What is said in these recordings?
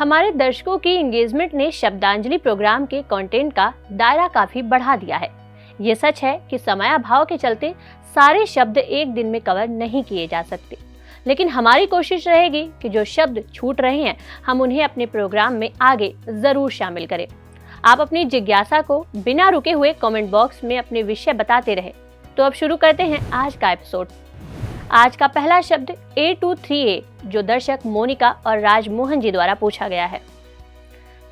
हमारे दर्शकों की एंगेजमेंट ने शब्दांजलि प्रोग्राम के कंटेंट का दायरा काफी बढ़ा दिया है। ये सच है कि समयाभाव के चलते सारे शब्द एक दिन में कवर नहीं किए जा सकते, लेकिन हमारी कोशिश रहेगी कि जो शब्द छूट रहे हैं हम उन्हें अपने प्रोग्राम में आगे जरूर शामिल करें। आप अपनी जिज्ञासा को बिना रुके हुए कमेंट बॉक्स में अपने विषय बताते रहे। तो अब शुरू करते हैं आज का एपिसोड। आज का पहला शब्द A23A, जो दर्शक मोनिका और राजमोहन जी द्वारा पूछा गया है।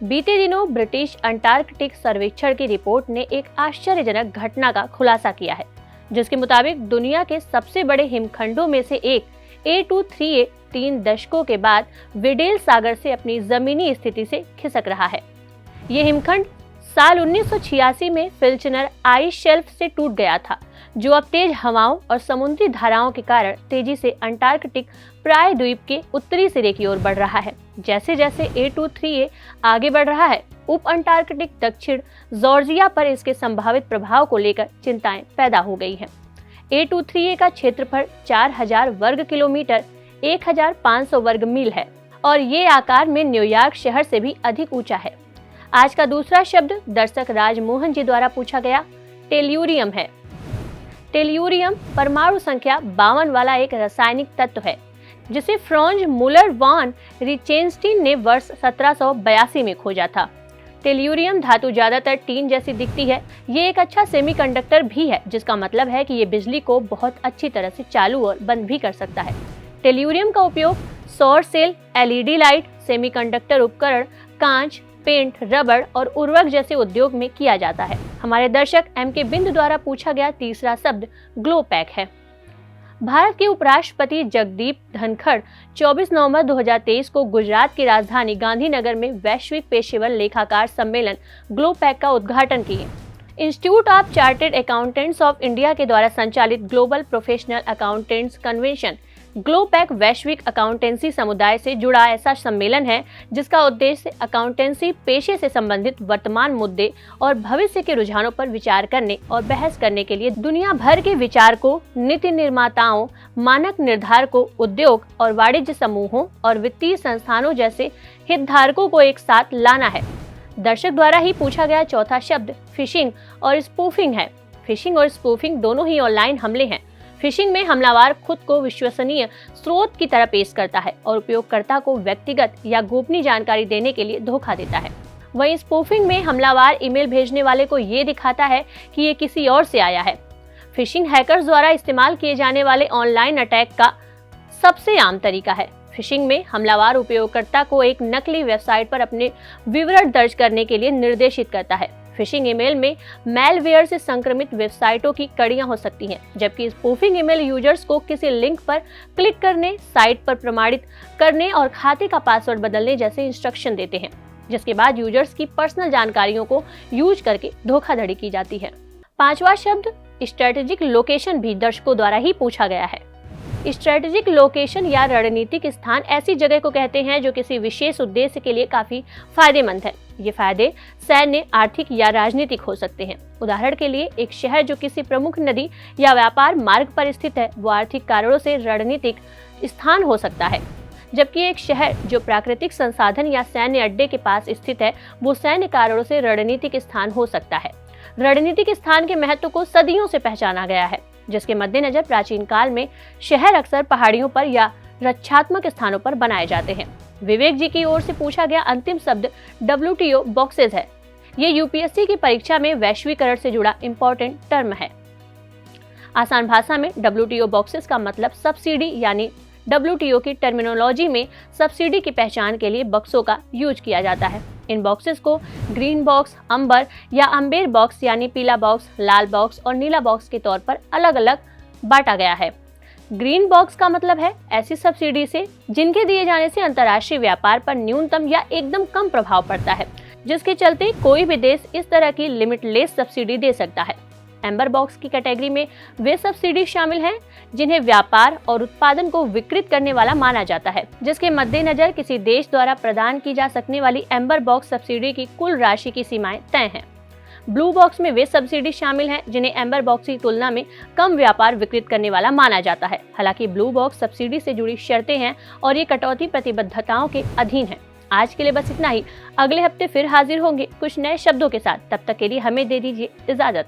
बीते दिनों ब्रिटिश अंटार्कटिक सर्वेक्षण की रिपोर्ट ने एक आश्चर्यजनक घटना का खुलासा किया है, जिसके मुताबिक दुनिया के सबसे बड़े हिमखंडों में से एक A23A 3 दशकों के बाद वेडेल सागर से अपनी जमीनी स्थिति से खिसक रहा है। ये हिमखंड साल 1986 में फिल्चनर आइस शेल्फ से टूट गया था, जो अब तेज हवाओं और समुद्री धाराओं के कारण तेजी से अंटार्कटिक प्रायद्वीप के उत्तरी सिरे की ओर बढ़ रहा है। जैसे जैसे A23A आगे बढ़ रहा है, उप अंटार्कटिक दक्षिण जॉर्जिया पर इसके संभावित प्रभाव को लेकर चिंताएं पैदा हो गई हैं। A23A का क्षेत्रफल 4000 वर्ग किलोमीटर 1500 वर्ग मील है और ये आकार में न्यूयॉर्क शहर से भी अधिक ऊंचा है। आज का दूसरा शब्द दर्शक राजमोहन जी द्वारा पूछा गया टेल्यूरियम है। टेल्यूरियम परमाणु संख्या 52 वाला एक रासायनिक तत्व है, जिसे फ्रांज मुलर वॉन रिचेनस्टीन ने वर्ष 1782 में खोजा था। टेल्यूरियम धातु ज्यादातर टीन जैसी दिखती है। ये एक अच्छा सेमीकंडक्टर भी है, जिसका मतलब है कि ये बिजली को बहुत अच्छी तरह से चालू और बंद भी कर सकता है। टेल्यूरियम का उपयोग सौर सेल, LED लाइट, सेमीकंडक्टर उपकरण, कांच, पेंट, रबड़ और उर्वरक जैसे उद्योग में किया जाता है। हमारे दर्शक MK बिंदु द्वारा पूछा गया तीसरा शब्द ग्लो पैक है। भारत के उपराष्ट्रपति जगदीप धनखड़ 24 नवंबर 2023 को गुजरात की राजधानी गांधीनगर में वैश्विक पेशेवर लेखाकार सम्मेलन ग्लो पैक का उद्घाटन किए। Institute of chartered accountants of India के द्वारा संचालित global professional accountants convention glow pack वैश्विक अकाउंटेंसी समुदाय से जुड़ा ऐसा सम्मेलन है, जिसका उद्देश्य अकाउंटेंसी पेशे से संबंधित वर्तमान मुद्दे और भविष्य के रुझानों पर विचार करने और बहस करने के लिए दुनिया भर के विचारकों, नीति निर्माताओं, मानक निर्धारकों, उद्योग और वाणिज्य समूहों और वित्तीय संस्थानों जैसे हितधारकों को एक साथ लाना है। दर्शक द्वारा ही पूछा गया चौथा शब्द फिशिंग और स्पूफिंग है। फिशिंग और स्पूफिंग दोनों ही ऑनलाइन हमले हैं। फिशिंग में हमलावर खुद को विश्वसनीय स्रोत की तरह पेश करता है और उपयोगकर्ता को व्यक्तिगत या गोपनीय जानकारी देने के लिए धोखा देता है। वहीं स्पूफिंग में हमलावर ईमेल भेजने वाले को ये दिखाता है कि ये किसी और से आया है। फिशिंग हैकर्स द्वारा इस्तेमाल किए जाने वाले ऑनलाइन अटैक का सबसे आम तरीका है। फिशिंग में हमलावर उपयोगकर्ता को एक नकली वेबसाइट पर अपने विवरण दर्ज करने के लिए निर्देशित करता है। फिशिंग ईमेल में मैलवेयर से संक्रमित वेबसाइटों की कड़ियां हो सकती हैं, जबकि स्पूफिंग ईमेल यूजर्स को किसी लिंक पर क्लिक करने, साइट पर प्रमाणित करने और खाते का पासवर्ड बदलने जैसे इंस्ट्रक्शन देते हैं, जिसके बाद यूजर्स की पर्सनल जानकारियों को यूज करके धोखाधड़ी की जाती है। पांचवा शब्द स्ट्रेटेजिक लोकेशन भी दर्शकों द्वारा ही पूछा गया है। स्ट्रेटेजिक लोकेशन या रणनीतिक स्थान ऐसी जगह को कहते हैं जो किसी विशेष उद्देश्य के लिए काफी फायदेमंद है। ये फायदे सैन्य, आर्थिक या राजनीतिक हो सकते हैं। उदाहरण के लिए एक शहर जो किसी प्रमुख नदी या व्यापार मार्ग पर स्थित है, वो आर्थिक कारणों से रणनीतिक स्थान हो सकता है, जबकि एक शहर जो प्राकृतिक संसाधन या सैन्य अड्डे के पास स्थित है, वो सैन्य कारणों से रणनीतिक स्थान हो सकता है। रणनीतिक स्थान के महत्व को सदियों से पहचाना गया है, जिसके मद्देनजर प्राचीन काल में शहर अक्सर पहाड़ियों पर या रक्षात्मक स्थानों पर बनाए जाते हैं। विवेक जी की ओर से पूछा गया अंतिम शब्द WTO बॉक्सेस है। ये UPSC की परीक्षा में वैश्वीकरण से जुड़ा इम्पोर्टेंट टर्म है। आसान भाषा में WTO बॉक्सेस का मतलब सब्सिडी, यानी WTO की टर्मिनोलॉजी में सब्सिडी की पहचान के लिए बक्सों का यूज किया जाता है। इन बॉक्सेस को ग्रीन बॉक्स, अंबर या अम्बेर बॉक्स यानी पीला बॉक्स, लाल बॉक्स और नीला बॉक्स के तौर पर अलग अलग बांटा गया है। ग्रीन बॉक्स का मतलब है ऐसी सब्सिडी से जिनके दिए जाने से अंतर्राष्ट्रीय व्यापार पर न्यूनतम या एकदम कम प्रभाव पड़ता है, जिसके चलते कोई भी देश इस तरह की लिमिटलेस सब्सिडी दे सकता है। एम्बर बॉक्स की कैटेगरी में वे सब्सिडी शामिल हैं जिन्हें व्यापार और उत्पादन को विकृत करने वाला माना जाता है, जिसके मद्देनजर किसी देश द्वारा प्रदान की जा सकने वाली एम्बर बॉक्स सब्सिडी की कुल राशि की सीमाएं तय हैं। ब्लू बॉक्स में वे सब्सिडी शामिल हैं जिन्हें एम्बर बॉक्स की तुलना में कम व्यापार विकृत करने वाला माना जाता है। हालांकि ब्लू बॉक्स सब्सिडी से जुड़ी शर्तें हैं और ये कटौती प्रतिबद्धताओं के अधीन है। आज के लिए बस इतना ही। अगले हफ्ते फिर हाजिर होंगे कुछ नए शब्दों के साथ। तब तक के लिए हमें दे दीजिए इजाजत।